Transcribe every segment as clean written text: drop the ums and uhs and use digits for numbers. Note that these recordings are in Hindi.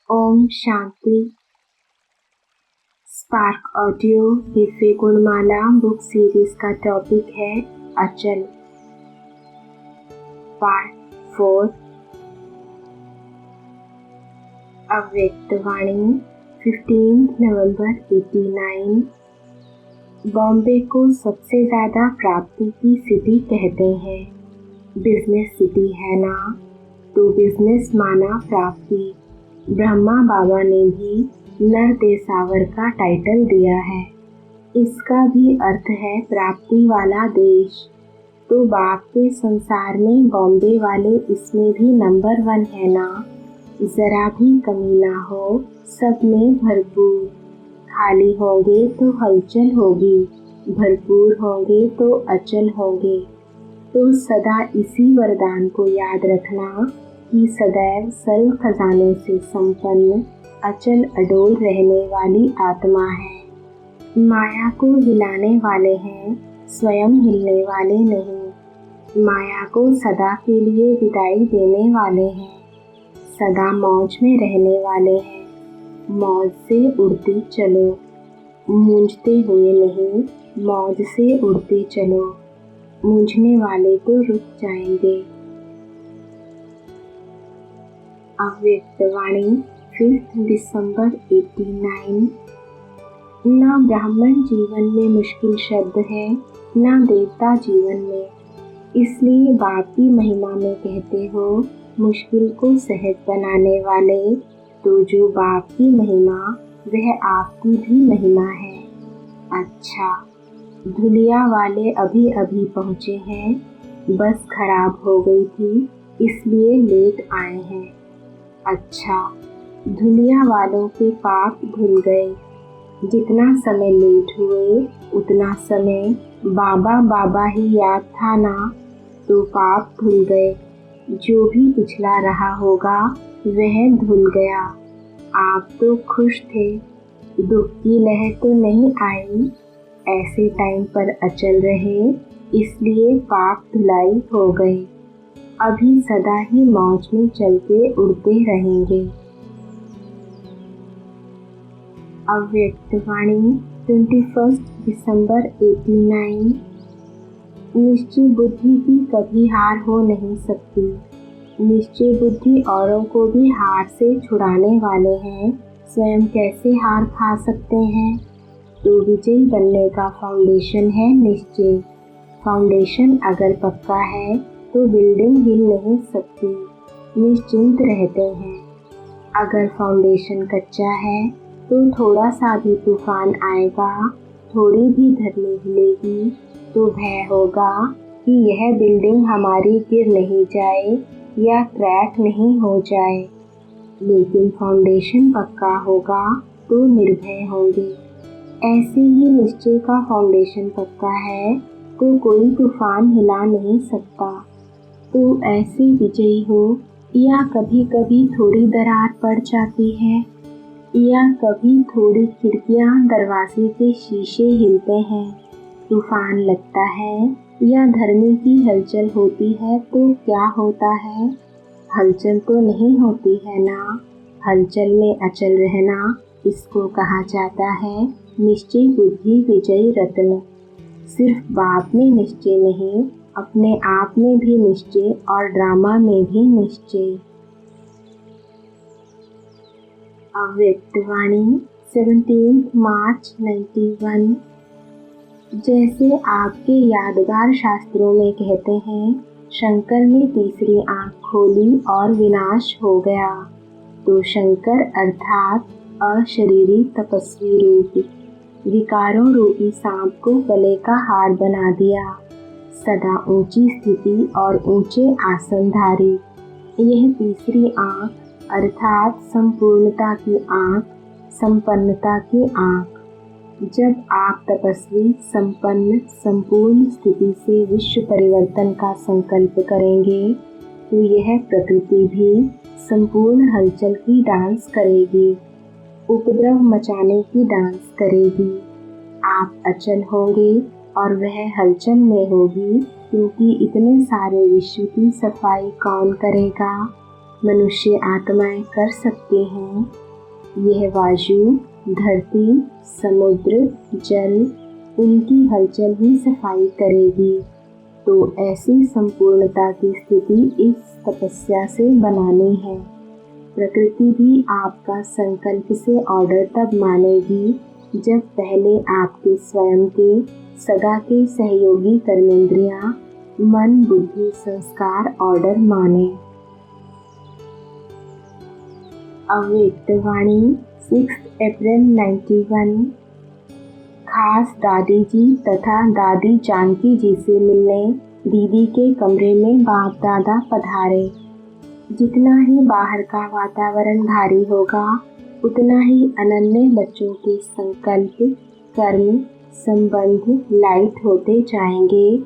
Om Shanti. Spark audio Divya Gunmala book series का टॉपिक है अचल। पार्ट 4। अव्यक्त वाणी 15 नवंबर 89। बॉम्बे को सबसे ज़्यादा प्राप्ति की सिटी कहते हैं। बिजनेस सिटी है ना, तो बिजनेस माना प्राप्ति। ब्रह्मा बाबा ने भी नर देसावर का टाइटल दिया है। इसका भी अर्थ है प्राप्ति वाला देश। तो बाप के संसार में बॉम्बे वाले इसमें भी नंबर 1 है ना। जरा भी कमी ना हो, सब में भरपूर। खाली होंगे तो हलचल होगी, भरपूर होंगे तो अचल होंगे। तो सदा इसी वरदान को याद रखना कि सदैव सर्व खजानों से संपन्न अचल अडोल रहने वाली आत्मा है। माया को हिलाने वाले हैं, स्वयं हिलने वाले नहीं। माया को सदा के लिए विदाई देने वाले हैं, सदा मौज में रहने वाले हैं। मौज से उड़ते चलो, मूंझते हुए नहीं, मौज से उड़ते चलो। मूंझने वाले तो रुक जाएंगे। अव्यक्त वाणी 5 दिसंबर 89। न ब्राह्मण जीवन में मुश्किल शब्द है, न देवता जीवन में। इसलिए बाप की महिमा में कहते हो मुश्किल को सहज बनाने वाले। तो जो बाप की महिमा वह आपकी भी महिमा है। अच्छा, धुलिया वाले अभी अभी पहुँचे हैं। बस खराब हो गई थी इसलिए लेट आए हैं। अच्छा, धुलिया वालों के पाप धुल गए। जितना समय लेट हुए उतना समय बाबा बाबा ही याद था ना, तो पाप धुल गए। जो भी पिछला रहा होगा वह धुल गया। आप तो खुश थे, दुख की लहर तो नहीं आई। ऐसे टाइम पर अचल रहे इसलिए पाप धुलाई हो गए। अभी सदा ही मौज में चलते उड़ते रहेंगे। अव्यक्त वाणी 21 दिसंबर 89। निश्चय बुद्धि की कभी हार हो नहीं सकती। निश्चय बुद्धि औरों को भी हार से छुड़ाने वाले हैं, स्वयं कैसे हार खा सकते हैं। तो विजयी बनने का फाउंडेशन है निश्चय। फाउंडेशन अगर पक्का है तो बिल्डिंग हिल नहीं सकती, निश्चिंत रहते हैं। अगर फाउंडेशन कच्चा है तो थोड़ा सा भी तूफान आएगा, थोड़ी भी धरनी हिलेगी तो भय होगा कि यह बिल्डिंग हमारी गिर नहीं जाए या क्रैक नहीं हो जाए। लेकिन फाउंडेशन पक्का होगा तो निर्भय होंगे। ऐसे ही निश्चय का फाउंडेशन पक्का है तो कोई तूफान हिला नहीं सकता। तो ऐसे विजयी हो, या कभी कभी थोड़ी दरार पड़ जाती है, या कभी थोड़ी खिड़कियां दरवाजे के शीशे हिलते हैं, तूफान लगता है या धरनी की हलचल होती है तो क्या होता है। हलचल तो नहीं होती है ना। हलचल में अचल रहना, इसको कहा जाता है निश्चय बुद्धि विजयी रत्न। सिर्फ बाप में निश्चय नहीं, अपने आप में भी निश्चय और ड्रामा में भी निश्चय। अव्यक्त वाणी 17 मार्च 91। जैसे आपके यादगार शास्त्रों में कहते हैं, शंकर ने तीसरी आंख खोली और विनाश हो गया। तो शंकर अर्थात अशरीरी तपस्वी रूप विकारों रूपी सांप को गले का हार बना दिया। सदा ऊंची स्थिति और ऊंचे आसनधारी। यह तीसरी आंख अर्थात संपूर्णता की आंख, संपन्नता की आंख। जब आप तपस्वी संपन्न संपूर्ण स्थिति से विश्व परिवर्तन का संकल्प करेंगे तो यह प्रकृति भी संपूर्ण हलचल की डांस करेगी, उपद्रव मचाने की डांस करेगी। आप अचल होंगे और वह हलचल में होगी, क्योंकि इतने सारे विश्व की सफाई कौन करेगा। मनुष्य आत्माएं कर सकते हैं। यह वायु, धरती, समुद्र, जल, इनकी हलचल ही सफाई करेगी। तो ऐसी संपूर्णता की स्थिति इस तपस्या से बनानी है। प्रकृति भी आपका संकल्प से ऑर्डर तब मानेगी जब पहले आपके स्वयं के सदा के सहयोगी कर्मेंद्रियां, मन, बुद्धि, संस्कार ऑर्डर माने। अव्यक्त वाणी 6 अप्रैल 91। खास दादी जी तथा दादी जानकी जी से मिलने दीदी के कमरे में बाप दादा पधारे। जितना ही बाहर का वातावरण भारी होगा, उतना ही अनन्य बच्चों के संकल्प, कर्म, संबंध लाइट होते जाएंगे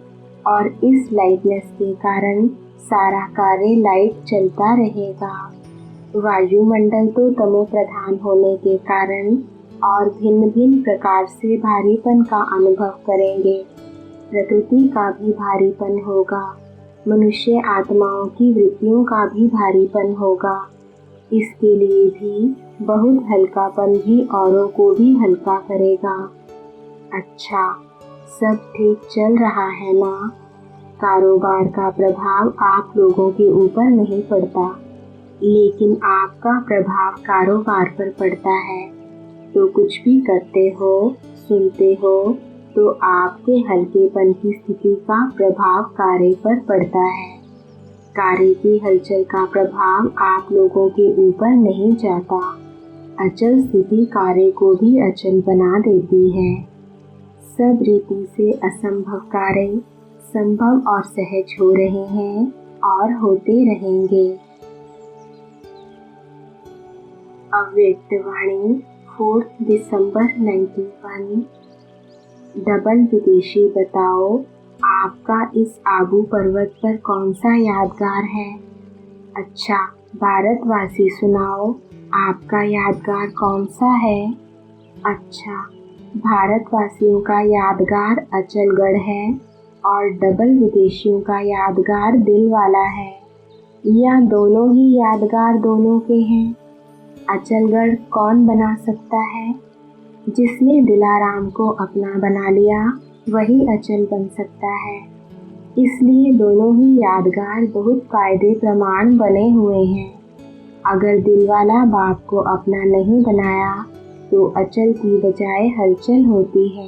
और इस लाइटनेस के कारण सारा कार्य लाइट चलता रहेगा। वायुमंडल तो तमो प्रधान होने के कारण और भिन्न भिन्न प्रकार से भारीपन का अनुभव करेंगे। प्रकृति का भी भारीपन होगा, मनुष्य आत्माओं की वृत्तियों का भी भारीपन होगा। इसके लिए भी बहुत हल्कापन भी औरों को भी हल्का करेगा। अच्छा, सब ठीक चल रहा है ना? कारोबार का प्रभाव आप लोगों के ऊपर नहीं पड़ता, लेकिन आपका प्रभाव कारोबार पर पड़ता है। तो कुछ भी करते हो, सुनते हो, तो आपके हल्केपन की स्थिति का प्रभाव कार्य पर पड़ता है। कार्य की हलचल का प्रभाव आप लोगों के ऊपर नहीं जाता। अचल स्थिति कार्य को भी अचल बना देती है। सब रीति से असंभव कार्य संभव और सहज हो रहे हैं और होते रहेंगे। अव्यक्त वाणी 4 दिसंबर 91। डबल विदेशी बताओ, आपका इस आबू पर्वत पर कौन सा यादगार है? अच्छा, भारतवासी सुनाओ, आपका यादगार कौन सा है? अच्छा, भारतवासियों का यादगार अचलगढ़ है और डबल विदेशियों का यादगार दिल वाला है, या दोनों ही यादगार दोनों के हैं? अचलगढ़ कौन बना सकता है? जिसने दिलाराम को अपना बना लिया वही अचल बन सकता है। इसलिए दोनों ही यादगार बहुत कायदे प्रमाण बने हुए हैं। अगर दिलवाला बाप को अपना नहीं बनाया तो अचल की बजाय हलचल होती है।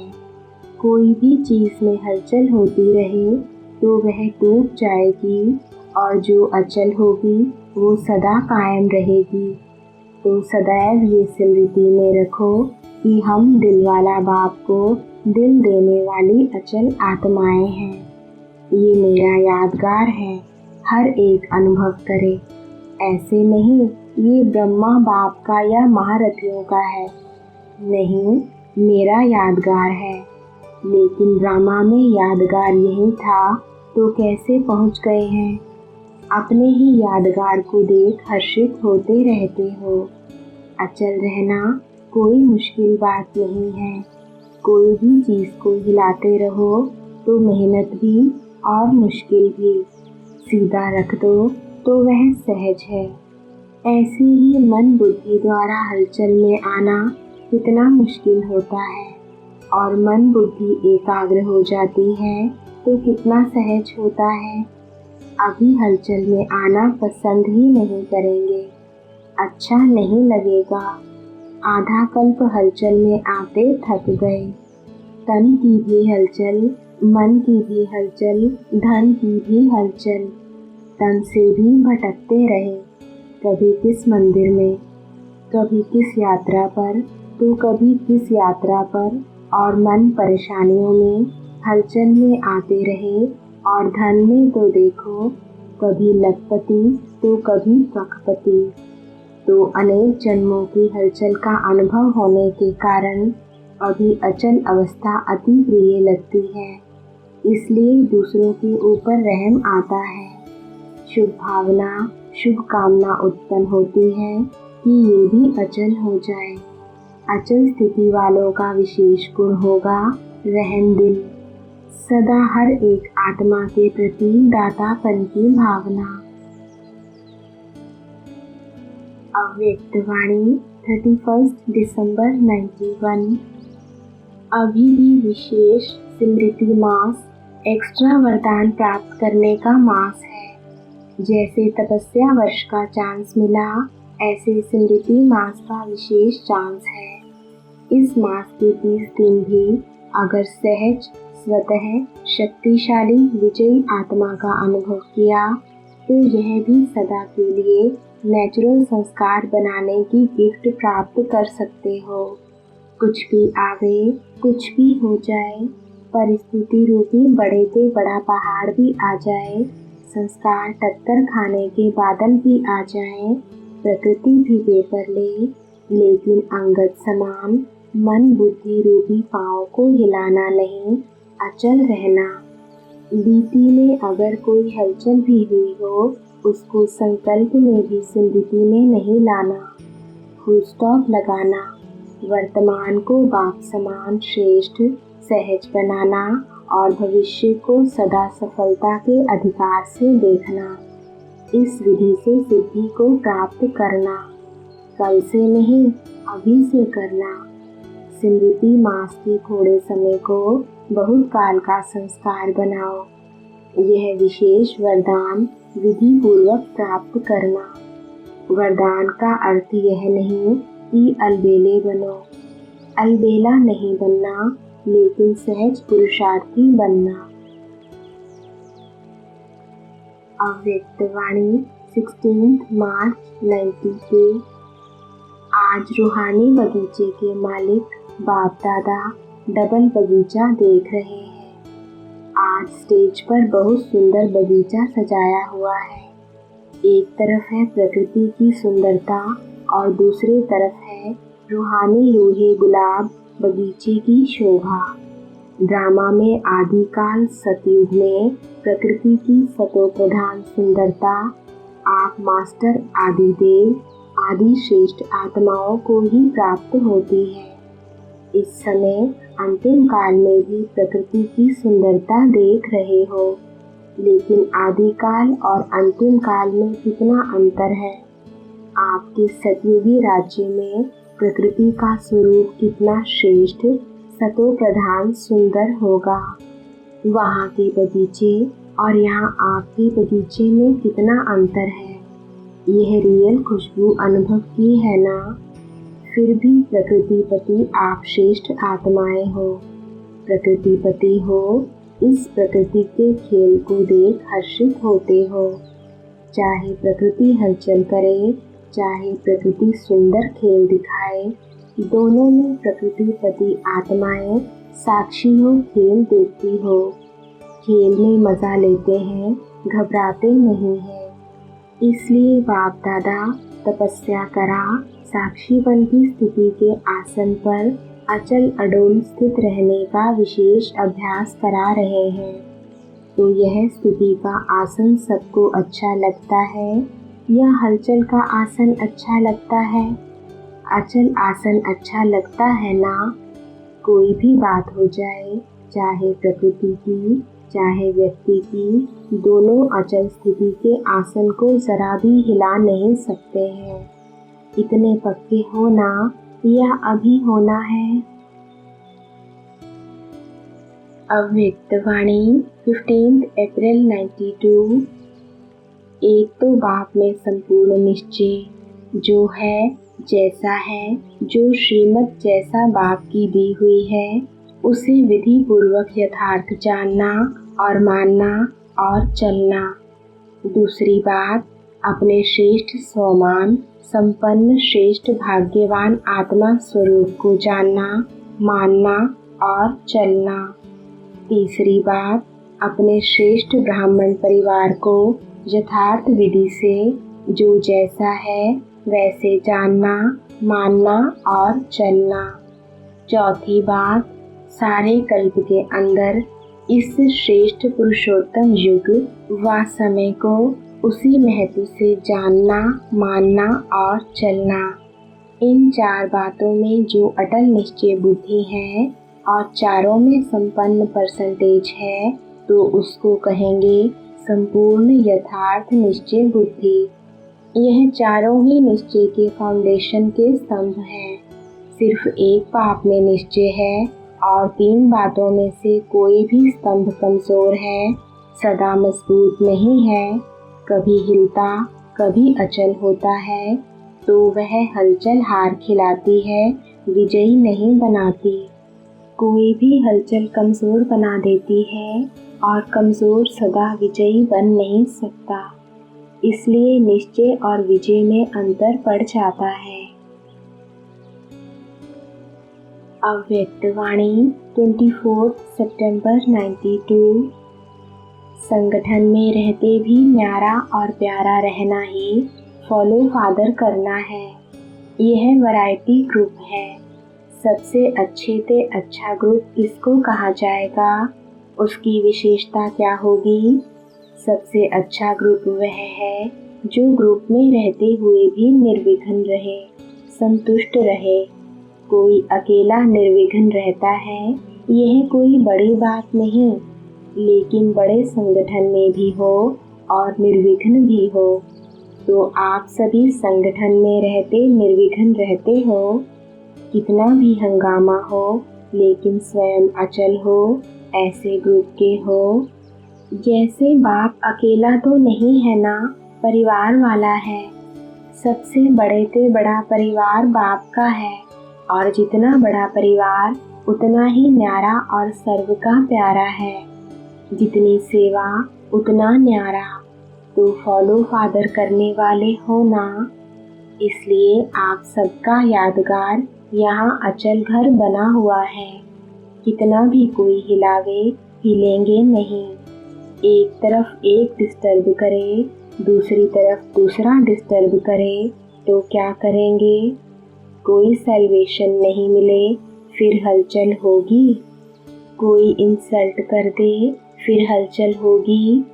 कोई भी चीज़ में हलचल होती रहे तो वह टूट जाएगी और जो अचल होगी वो सदा कायम रहेगी। तो सदैव ये स्मृति में रखो कि हम दिलवाला बाप को दिल देने वाली अचल आत्माएं हैं। ये मेरा यादगार है, हर एक अनुभव करे। ऐसे नहीं ये ब्रह्मा बाप का या महारथियों का है, नहीं, मेरा यादगार है। लेकिन ड्रामा में यादगार यही था तो कैसे पहुंच गए हैं? अपने ही यादगार को देख हर्षित होते रहते हो। अचल रहना कोई मुश्किल बात नहीं है। कोई भी चीज़ को हिलाते रहो तो मेहनत भी और मुश्किल भी, सीधा रख दो तो वह सहज है। ऐसे ही मन बुद्धि द्वारा हलचल में आना कितना मुश्किल होता है और मन बुद्धि एकाग्र हो जाती है तो कितना सहज होता है। अभी हलचल में आना पसंद ही नहीं करेंगे, अच्छा नहीं लगेगा। आधा कल्प हलचल में आते थक गए। तन की भी हलचल, मन की भी हलचल, धन की भी हलचल। तन से भी भटकते रहे, कभी किस मंदिर में, कभी किस यात्रा पर, तो कभी किस यात्रा पर, और मन परेशानियों में हलचल में आते रहे। और धन में तो देखो, कभी लखपति तो कभी कखपति। तो अनेक जन्मों की हलचल का अनुभव होने के कारण अभी अचल अवस्था अति प्रिय लगती है, इसलिए दूसरों के ऊपर रहम आता है। शुभ भावना, शुभ कामना उत्पन्न होती है कि ये भी अचल हो जाए। अचल स्थिति वालों का विशेष गुण होगा रहम दिल, सदा हर एक आत्मा के प्रति दातापन की भावना। अव्यक्तवाणी 31 दिसंबर 91। अभी भी विशेष स्मृति मास एक्स्ट्रा वरदान प्राप्त करने का मास है। जैसे तपस्या वर्ष का चांस मिला, ऐसे स्मृति मास का विशेष चांस है। इस मास के 30 दिन भी अगर सहज स्वतः शक्तिशाली विजयी आत्मा का अनुभव किया तो यह भी सदा के लिए नेचुरल संस्कार बनाने की गिफ्ट प्राप्त कर सकते हो। कुछ भी आवे, कुछ भी हो जाए, परिस्थिति रूपी बड़े से बड़ा पहाड़ भी आ जाए, संस्कार टक्कर खाने के बादल भी आ जाए, प्रकृति भी बेपर ले, लेकिन अंगद समान मन बुद्धि रूपी पाँव को हिलाना नहीं, अचल रहना। बीती में अगर कोई हलचल भी हुई हो, उसको संकल्प में भी स्मृति में नहीं लाना, फुल स्टॉप लगाना, वर्तमान को बाप समान श्रेष्ठ सहज बनाना और भविष्य को सदा सफलता के अधिकार से देखना। इस विधि से सिद्धि को प्राप्त करना, कल से नहीं अभी से करना। स्मृति मास के थोड़े समय को बहुत काल का संस्कार बनाओ। यह विशेष वरदान विधि पूर्वक प्राप्त करना। वरदान का अर्थ यह नहीं कि अलबेले बनो, अलबेला नहीं बनना, लेकिन सहज पुरुषार्थी बनना। अव्यक्तवाणी 16 मार्च 92। आज रूहानी बगीचे के मालिक बाप दादा डबल बगीचा देख रहे हैं। आज स्टेज पर बहुत सुंदर बगीचा सजाया हुआ है। एक तरफ है प्रकृति की सुंदरता और दूसरी तरफ है रूहानी लोहे गुलाब बगीचे की शोभा। ड्रामा में आदिकाल सतयुग में प्रकृति की सतो प्रधान सुंदरता आप मास्टर आदिदेव आदि श्रेष्ठ आत्माओं को ही प्राप्त होती है। इस समय अंतिम काल में भी प्रकृति की सुंदरता देख रहे हो, लेकिन आदिकाल और अंतिम काल में कितना अंतर है। आपके सतयुगी राज्य में प्रकृति का स्वरूप कितना श्रेष्ठ सतो प्रधान सुंदर होगा। वहाँ के बगीचे और यहाँ आपके बगीचे में कितना अंतर है। यह रियल खुशबू अनुभव की है ना। फिर भी प्रकृतिपति आप श्रेष्ठ आत्माएं हो, प्रकृतिपति हो, इस प्रकृति के खेल को देख हर्षित होते हो। चाहे प्रकृति हलचल करे, चाहे प्रकृति सुंदर खेल दिखाए, दोनों में प्रकृतिपति आत्माएं साक्षी हो, खेल देखती हो। खेल में मजा लेते हैं, घबराते नहीं हैं। इसलिए बाप दादा तपस्या करा साक्षी बन की स्थिति के आसन पर अचल अडोल स्थित रहने का विशेष अभ्यास करा रहे हैं। तो यह स्थिति का आसन सबको अच्छा लगता है या हलचल का आसन अच्छा लगता है? अचल आसन अच्छा लगता है ना। कोई भी बात हो जाए, चाहे प्रकृति की चाहे व्यक्ति की, दोनों अचल स्थिति के आसन को जरा भी हिला नहीं सकते हैं। इतने पक्के होना या अभी होना है। अव्यक्तवाणी 15 अप्रैल 92। एक तो बाप में संपूर्ण निश्चय, जो है जैसा है, जो श्रीमत जैसा बाप की दी हुई है, उसे विधि पूर्वक यथार्थ जानना और मानना और चलना। दूसरी बात, अपने श्रेष्ठ स्वमान संपन्न श्रेष्ठ भाग्यवान आत्मा स्वरूप को जानना, मानना और चलना। तीसरी बात, अपने श्रेष्ठ ब्राह्मण परिवार को यथार्थ विधि से जो जैसा है वैसे जानना, मानना और चलना। चौथी बात, सारे कल्प के अंदर इस श्रेष्ठ पुरुषोत्तम युग व समय को उसी महत्व से जानना, मानना और चलना। इन चार बातों में जो अटल निश्चय बुद्धि है और चारों में संपन्न परसेंटेज है, तो उसको कहेंगे संपूर्ण यथार्थ निश्चय बुद्धि। यह चारों ही निश्चय के फाउंडेशन के स्तंभ हैं। सिर्फ एक बात में निश्चय है और 3 बातों में से कोई भी स्तंभ कमजोर है, सदा मजबूत नहीं है, कभी हिलता कभी अचल होता है, तो वह हलचल हार खिलाती है, विजयी नहीं बनाती। कोई भी हलचल कमजोर बना देती है और कमजोर सदा विजयी बन नहीं सकता। इसलिए निश्चय और विजय में अंतर पड़ जाता है। अव्यक्तवाणी 24 सितंबर 92। संगठन में रहते भी न्यारा और प्यारा रहना ही फॉलो फादर करना है। यह वैरायटी ग्रुप है। सबसे अच्छे से अच्छा ग्रुप किसको कहा जाएगा, उसकी विशेषता क्या होगी? सबसे अच्छा ग्रुप वह है जो ग्रुप में रहते हुए भी निर्विघ्न रहे, संतुष्ट रहे। कोई अकेला निर्विघ्न रहता है, यह कोई बड़ी बात नहीं, लेकिन बड़े संगठन में भी हो और निर्विघ्न भी हो। तो आप सभी संगठन में रहते निर्विघ्न रहते हो। कितना भी हंगामा हो लेकिन स्वयं अचल हो, ऐसे ग्रुप के हो। जैसे बाप अकेला तो नहीं है ना, परिवार वाला है। सबसे बड़े से बड़ा परिवार बाप का है और जितना बड़ा परिवार उतना ही न्यारा और सर्व का प्यारा है। जितनी सेवा उतना न्यारा। तो फॉलो फादर करने वाले हो ना, इसलिए आप सबका यादगार यहाँ अचल घर बना हुआ है। कितना भी कोई हिलावे, हिलेंगे नहीं। एक तरफ एक डिस्टर्ब करे, दूसरी तरफ दूसरा डिस्टर्ब करे तो क्या करेंगे? कोई सेल्वेशन नहीं मिले फिर हलचल होगी। कोई इंसल्ट कर दे फिर हलचल होगी।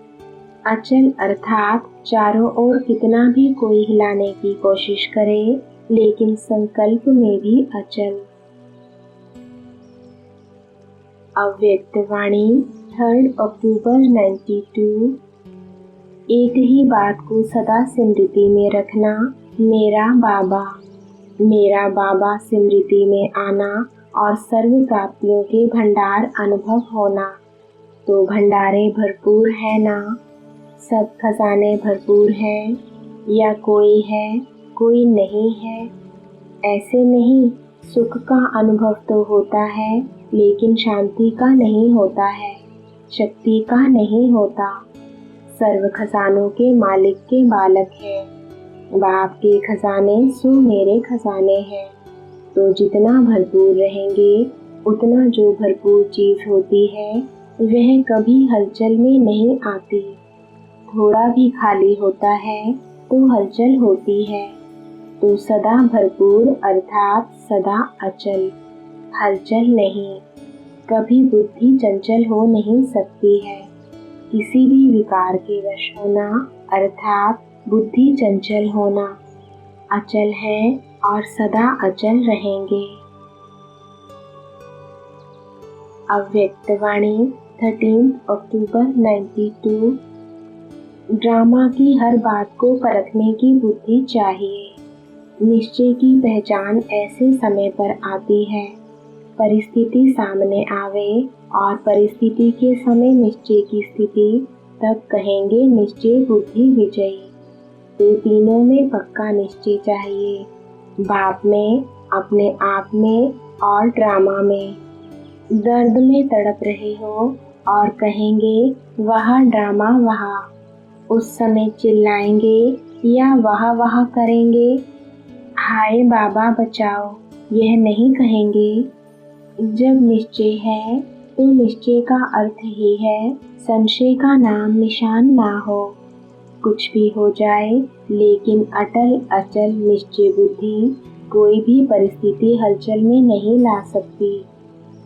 अचल अर्थात चारों ओर कितना भी कोई हिलाने की कोशिश करे, लेकिन संकल्प में भी अचल। अव्यक्तवाणी 3 अक्टूबर 92। एक ही बात को सदा स्मृति में रखना, मेरा बाबा। मेरा बाबा स्मृति में आना और सर्व प्राप्तियों के भंडार अनुभव होना। तो भंडारे भरपूर है ना, सब खजाने भरपूर हैं, या कोई है कोई नहीं है? ऐसे नहीं, सुख का अनुभव तो होता है लेकिन शांति का नहीं होता है, शक्ति का नहीं होता। सर्व खजानों के मालिक के बालक हैं। बाप के खजाने सो मेरे खजाने हैं। तो जितना भरपूर रहेंगे उतना जो भरपूर चीज होती है वह कभी हलचल में नहीं आती। थोड़ा भी खाली होता है तो हलचल होती है। तो सदा भरपूर अर्थात सदा अचल, हलचल नहीं। कभी बुद्धि चंचल हो नहीं सकती है। किसी भी विकार के वश होना अर्थात बुद्धि चंचल होना। अचल है और सदा अचल रहेंगे। अव्यक्तवाणी 13 अक्टूबर 92। ड्रामा की हर बात को परखने की बुद्धि चाहिए। निश्चय की पहचान ऐसे समय पर आती है, परिस्थिति सामने आवे और परिस्थिति के समय निश्चय की स्थिति, तब कहेंगे निश्चय बुद्धि विजयी। तो तीनों में पक्का निश्चय चाहिए, बाप में, अपने आप में और ड्रामा में। दर्द में तड़प रहे हो और कहेंगे वहाँ ड्रामा वहाँ, उस समय चिल्लाएंगे या वहाँ वहाँ करेंगे, हाय बाबा बचाओ, यह नहीं कहेंगे। जब निश्चय है तो निश्चय का अर्थ ही है संशय का नाम निशान ना हो। कुछ भी हो जाए लेकिन अटल अचल निश्चय बुद्धि कोई भी परिस्थिति हलचल में नहीं ला सकती,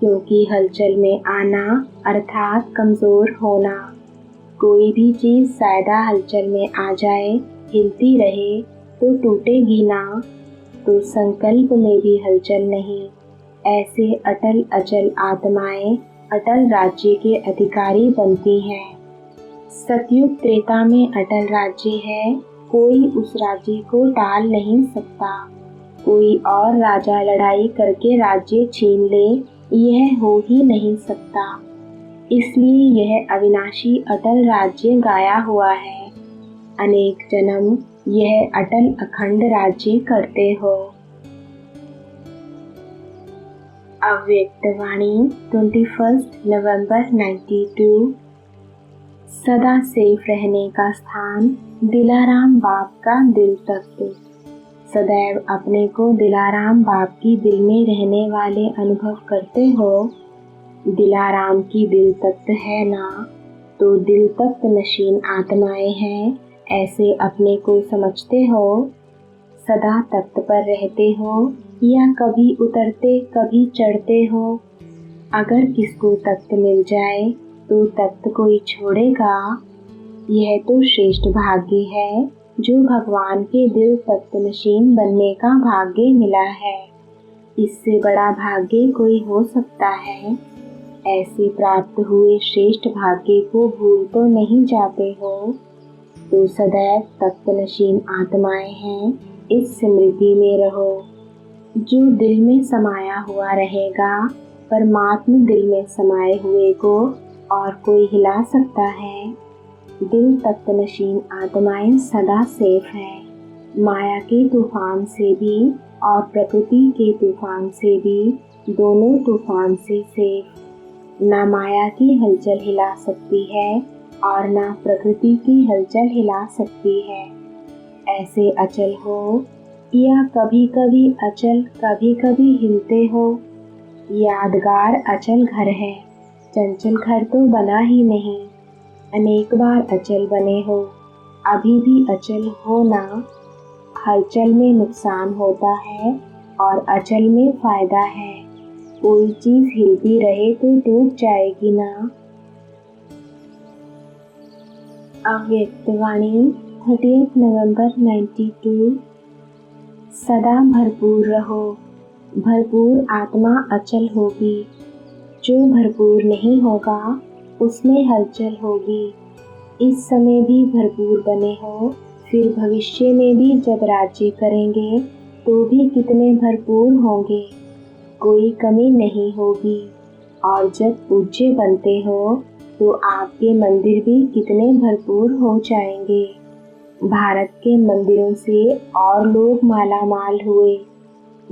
क्योंकि हलचल में आना अर्थात कमजोर होना। कोई भी चीज ज्यादा हलचल में आ जाए, हिलती रहे तो टूटेगी ना। तो संकल्प में भी हलचल नहीं। ऐसे अटल अचल आत्माएं अटल राज्य के अधिकारी बनती हैं। सतयुग त्रेता में अटल राज्य है, कोई उस राज्य को टाल नहीं सकता। कोई और राजा लड़ाई करके राज्य छीन ले, यह हो ही नहीं सकता। इसलिए यह अविनाशी अटल राज्य गाया हुआ है। अनेक जन्म यह अटल अखंड राज्य करते हो। अव्यक्तवाणी 21 नवंबर 92। सदा सेफ रहने का स्थान दिलाराम बाप का दिल तख्त। सदैव अपने को दिलाराम बाप की दिल में रहने वाले अनुभव करते हो। दिलाराम की दिल तख्त है ना, तो दिल तख्त नशीन आत्माएं हैं, ऐसे अपने को समझते हो। सदा तख्त पर रहते हो या कभी उतरते कभी चढ़ते हो। अगर किसको तख्त मिल जाए तो तख्त कोई छोड़ेगा। यह तो श्रेष्ठ भाग्य है जो भगवान के दिल तख्त नशीन बनने का भाग्य मिला है। इससे बड़ा भाग्य कोई हो सकता है? ऐसे प्राप्त हुए श्रेष्ठ भाग्य को भूल तो नहीं जाते हो। तो सदैव तख्त नशीन आत्माएं हैं, इस स्मृति में रहो। जो दिल में समाया हुआ रहेगा, परमात्मा दिल में समाये हुए को और कोई हिला सकता है? दिल तख्त नशीन आत्माएं सदा सेफ है, माया के तूफान से भी और प्रकृति के तूफान से भी, दोनों तूफान से सेफ। ना माया की हलचल हिला सकती है और ना प्रकृति की हलचल हिला सकती है। ऐसे अचल हो या कभी कभी अचल कभी कभी हिलते हो। यादगार अचल घर है, चंचल घर तो बना ही नहीं। अनेक बार अचल बने हो, अभी भी अचल हो ना। हलचल में नुकसान होता है और अचल में फायदा है। कोई चीज हिलती रहे तो टूट जाएगी ना। अव्यक्तवाणी 30 नवंबर 92। सदा भरपूर रहो। भरपूर आत्मा अचल होगी। जो भरपूर नहीं होगा उसमें हलचल होगी। इस समय भी भरपूर बने हो, फिर भविष्य में भी जब राज्य करेंगे तो भी कितने भरपूर होंगे, कोई कमी नहीं होगी। और जब पूज्य बनते हो तो आपके मंदिर भी कितने भरपूर हो जाएंगे। भारत के मंदिरों से और लोग मालामाल हुए।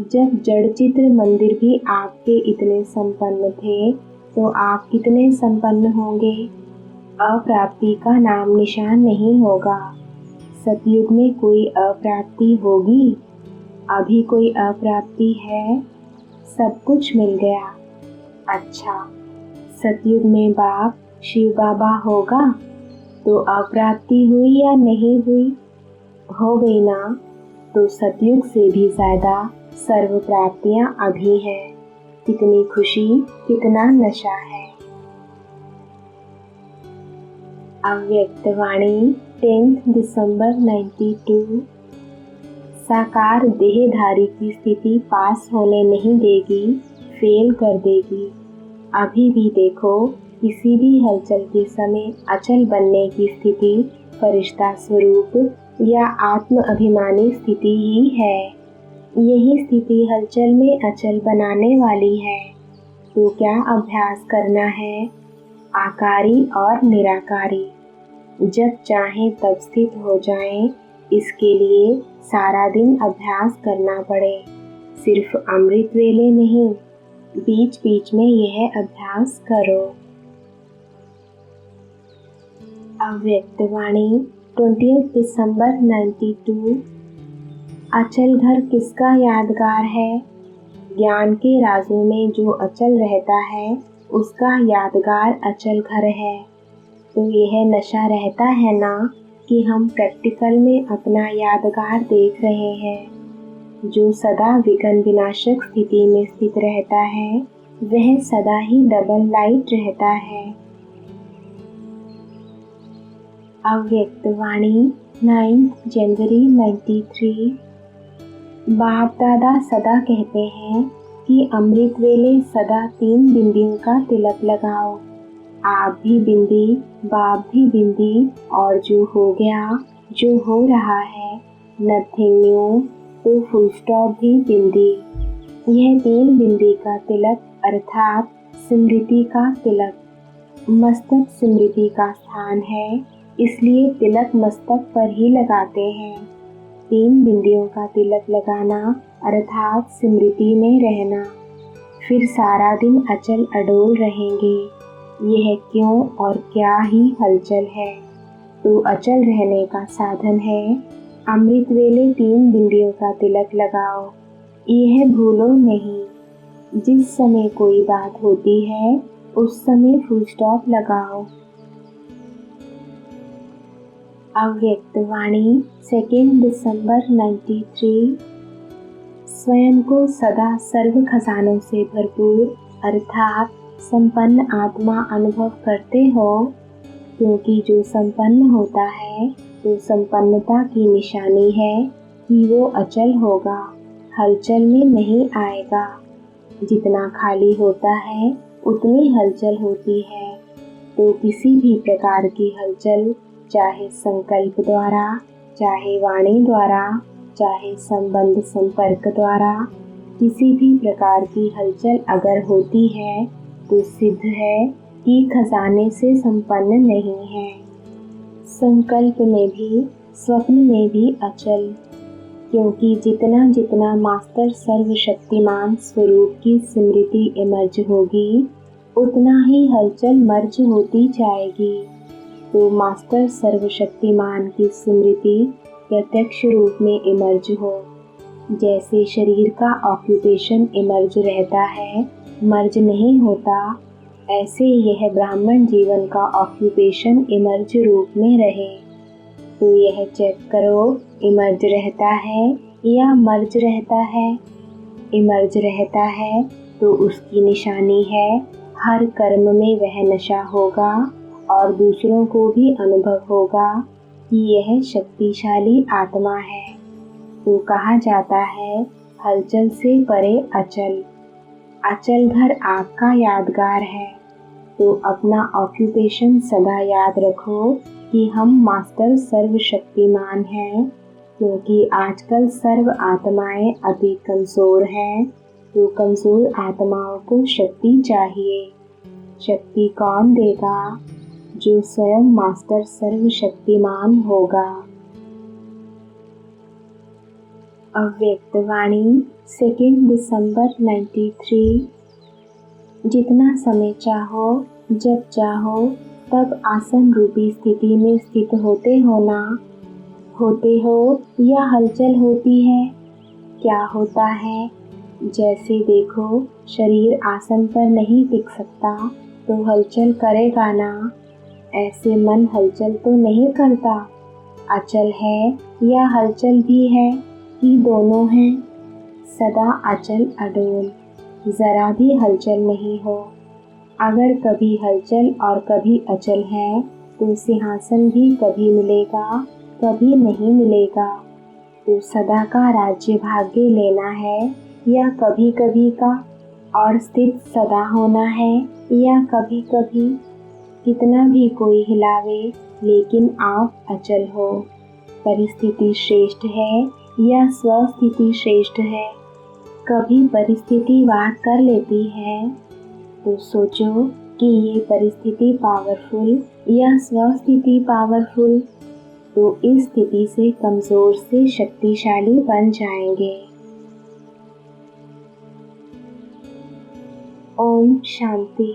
जब जड़ चित्र मंदिर भी आपके इतने संपन्न थे तो आप कितने संपन्न होंगे। अप्राप्ति का नाम निशान नहीं होगा। सतयुग में कोई अप्राप्ति होगी? अभी कोई अप्राप्ति है? सब कुछ मिल गया। अच्छा, सतयुग में बाप शिव बाबा होगा तो अप्राप्ति हुई या नहीं हुई? हो गई ना। तो सतयुग से भी ज्यादा सर्व प्राप्तियां अभी है। कितनी खुशी, कितना नशा है। अव्यक्तवाणी 10 दिसंबर 92। साकार देहधारी की स्थिति पास होने नहीं देगी, फेल कर देगी। अभी भी देखो, किसी भी हलचल के समय अचल बनने की स्थिति फरिश्ता स्वरूप या आत्म अभिमानी स्थिति ही है। यही स्थिति हलचल में अचल बनाने वाली है। तो क्या अभ्यास करना है? आकारी और निराकारी। जब चाहे तब स्थित हो जाएं, इसके लिए सारा दिन अभ्यास करना पड़े। सिर्फ अमृत वेले नहीं, बीच बीच में यह अभ्यास करो। अव्यक्तवाणी 20 दिसंबर 92। अचल घर किसका यादगार है? ज्ञान के राजों में जो अचल रहता है उसका यादगार अचल घर है। तो यह नशा रहता है ना कि हम प्रैक्टिकल में अपना यादगार देख रहे हैं। जो सदा विघ्न विनाशक स्थिति में स्थित रहता है वह सदा ही डबल लाइट रहता है। अव्यक्तवाणी 9 जनवरी 93। बाप दादा सदा कहते हैं कि अमृत वेले सदा 3 बिंदियों का तिलक लगाओ। आप भी बिंदी, बाप भी बिंदी, और जो हो गया जो हो रहा है नथिंग न्यू, तो फुल स्टॉप भी बिंदी। यह 3 बिंदी का तिलक अर्थात स्मृति का तिलक। मस्तक स्मृति का स्थान है, इसलिए तिलक मस्तक पर ही लगाते हैं। 3 बिंदियों का तिलक लगाना अर्थात स्मृति में रहना। फिर सारा दिन अचल अडोल रहेंगे। यह क्यों और क्या ही हलचल है, तो अचल रहने का साधन है। अमृत वेले 3 बिंदियों का तिलक लगाओ, यह भूलो नहीं। जिस समय कोई बात होती है उस समय फुल स्टॉप लगाओ। अव्यक्त वाणी 2 दिसंबर 93। स्वयं को सदा सर्व खजानों से भरपूर अर्थात संपन्न आत्मा अनुभव करते हो, क्योंकि जो संपन्न होता है तो संपन्नता की निशानी है कि वो अचल होगा, हलचल में नहीं आएगा। जितना खाली होता है उतनी हलचल होती है। तो किसी भी प्रकार की हलचल, चाहे संकल्प द्वारा, चाहे वाणी द्वारा, चाहे संबंध संपर्क द्वारा, किसी भी प्रकार की हलचल अगर होती है तो सिद्ध है कि खजाने से संपन्न नहीं है। संकल्प में भी स्वप्न में भी अचल, क्योंकि जितना जितना मास्टर सर्वशक्तिमान स्वरूप की स्मृति इमर्ज होगी उतना ही हलचल मर्ज होती जाएगी। तो मास्टर सर्वशक्तिमान की स्मृति प्रत्यक्ष रूप में इमर्ज हो। जैसे शरीर का ऑक्यूपेशन इमर्ज रहता है, मर्ज नहीं होता, ऐसे यह ब्राह्मण जीवन का ऑक्यूपेशन इमर्ज रूप में रहे। तो यह चेक करो, इमर्ज रहता है या मर्ज रहता है। इमर्ज रहता है तो उसकी निशानी है हर कर्म में वह नशा होगा और दूसरों को भी अनुभव होगा कि यह शक्तिशाली आत्मा है। तो कहा जाता है हलचल से परे अचल। अचल घर आपका यादगार है। तो अपना ऑक्यूपेशन सदा याद रखो कि हम मास्टर सर्वशक्तिमान हैं, क्योंकि आजकल सर्व आत्माएं अति कमज़ोर हैं। तो कमज़ोर आत्माओं को शक्ति चाहिए। शक्ति कौन देगा? जो स्वयं मास्टर सर्वशक्तिमान होगा। अव्यक्त वाणी 2 दिसंबर 93। जितना समय चाहो, जब चाहो तब आसन रूपी स्थिति में स्थित होते हो या हलचल होती है। क्या होता है? जैसे देखो, शरीर आसन पर नहीं टिक सकता तो हलचल करेगा ना। ऐसे मन हलचल तो नहीं करता। अचल है या हलचल भी है कि दोनों हैं? सदा अचल अडोल, जरा भी हलचल नहीं हो। अगर कभी हलचल और कभी अचल है तो सिंहासन भी कभी मिलेगा, कभी नहीं मिलेगा। तो सदा का राज्य भाग्य लेना है या कभी कभी का, और स्थित सदा होना है या कभी कभी। कितना भी कोई हिलावे लेकिन आप अचल हो। परिस्थिति श्रेष्ठ है या स्वस्थिति श्रेष्ठ है? कभी परिस्थिति वार कर लेती है तो सोचो कि ये परिस्थिति पावरफुल या स्वस्थिति पावरफुल। तो इस स्थिति से कमज़ोर से शक्तिशाली बन जाएंगे। ओम शांति।